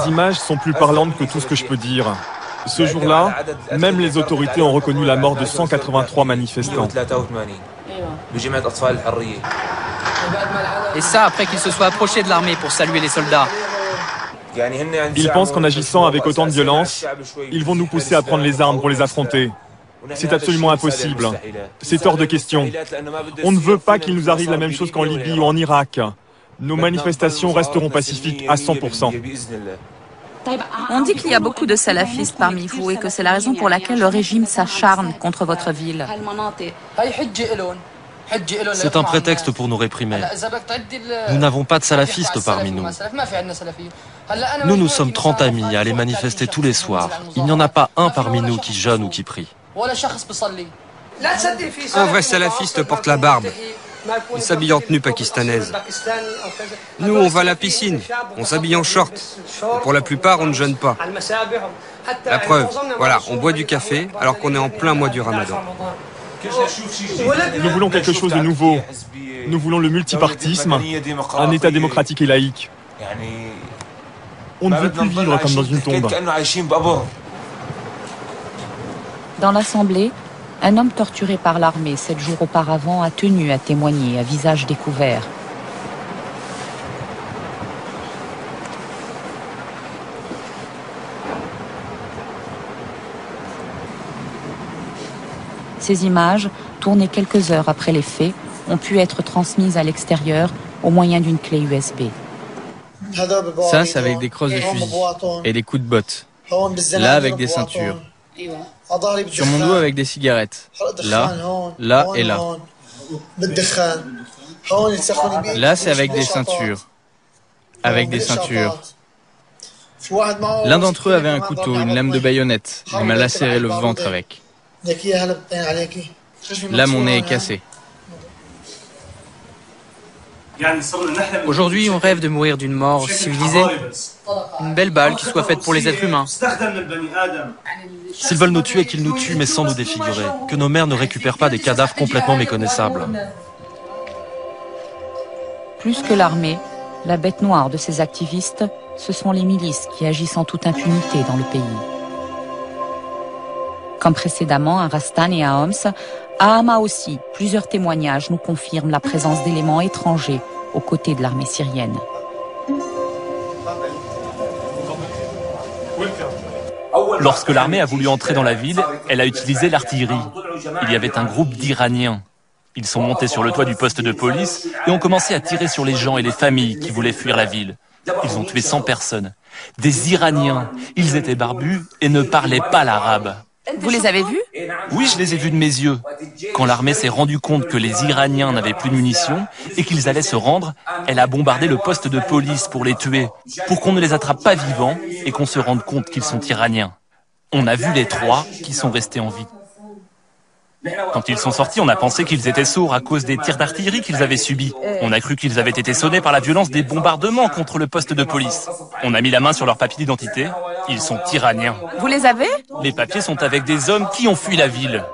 images sont plus parlantes que tout ce que je peux dire. Ce jour-là, même les autorités ont reconnu la mort de 183 manifestants. Et ça après qu'ils se soient approchés de l'armée pour saluer les soldats. Ils pensent qu'en agissant avec autant de violence, ils vont nous pousser à prendre les armes pour les affronter. C'est absolument impossible. C'est hors de question. On ne veut pas qu'il nous arrive la même chose qu'en Libye ou en Irak. Nos manifestations resteront pacifiques à 100%. On dit qu'il y a beaucoup de salafistes parmi vous et que c'est la raison pour laquelle le régime s'acharne contre votre ville. C'est un prétexte pour nous réprimer. Nous n'avons pas de salafistes parmi nous. Nous sommes 30 amis à aller manifester tous les soirs. Il n'y en a pas un parmi nous qui jeûne ou qui prie. Un vrai salafiste porte la barbe. Il s'habille en tenue pakistanaise. Nous, on va à la piscine. On s'habille en short. Et pour la plupart, on ne jeûne pas. La preuve, voilà, on boit du café alors qu'on est en plein mois du Ramadan. Nous voulons quelque chose de nouveau. Nous voulons le multipartisme, un État démocratique et laïque. On ne veut plus vivre comme dans une tombe. Dans l'Assemblée, un homme torturé par l'armée 7 jours auparavant a tenu à témoigner à visage découvert. Ces images, tournées quelques heures après les faits, ont pu être transmises à l'extérieur au moyen d'une clé USB. Ça, c'est avec des crosses de fusil et des coups de botte. Là, avec des ceintures. Sur mon dos, avec des cigarettes. Là, là et là. Là, c'est avec des ceintures. Avec des ceintures. L'un d'entre eux avait un couteau, une lame de baïonnette. Il m'a lacéré le ventre avec. Là, mon nez est cassé. Aujourd'hui, on rêve de mourir d'une mort civilisée. Une belle balle qui soit faite pour les êtres humains. S'ils veulent nous tuer, qu'ils nous tuent, mais sans nous défigurer. Que nos mères ne récupèrent pas des cadavres complètement méconnaissables. Plus que l'armée, la bête noire de ces activistes, ce sont les milices qui agissent en toute impunité dans le pays. Comme précédemment à Rastan et à Homs, à Hama aussi, plusieurs témoignages nous confirment la présence d'éléments étrangers aux côtés de l'armée syrienne. Lorsque l'armée a voulu entrer dans la ville, elle a utilisé l'artillerie. Il y avait un groupe d'Iraniens. Ils sont montés sur le toit du poste de police et ont commencé à tirer sur les gens et les familles qui voulaient fuir la ville. Ils ont tué 100 personnes. Des Iraniens. Ils étaient barbus et ne parlaient pas l'arabe. Vous les avez vus? Oui, je les ai vus de mes yeux. Quand l'armée s'est rendue compte que les Iraniens n'avaient plus de munitions et qu'ils allaient se rendre, elle a bombardé le poste de police pour les tuer, pour qu'on ne les attrape pas vivants et qu'on se rende compte qu'ils sont Iraniens. On a vu les 3 qui sont restés en vie. Quand ils sont sortis, on a pensé qu'ils étaient sourds à cause des tirs d'artillerie qu'ils avaient subis. On a cru qu'ils avaient été sonnés par la violence des bombardements contre le poste de police. On a mis la main sur leur papier d'identité. Ils sont Iraniens. Vous les avez? Les papiers sont avec des hommes qui ont fui la ville.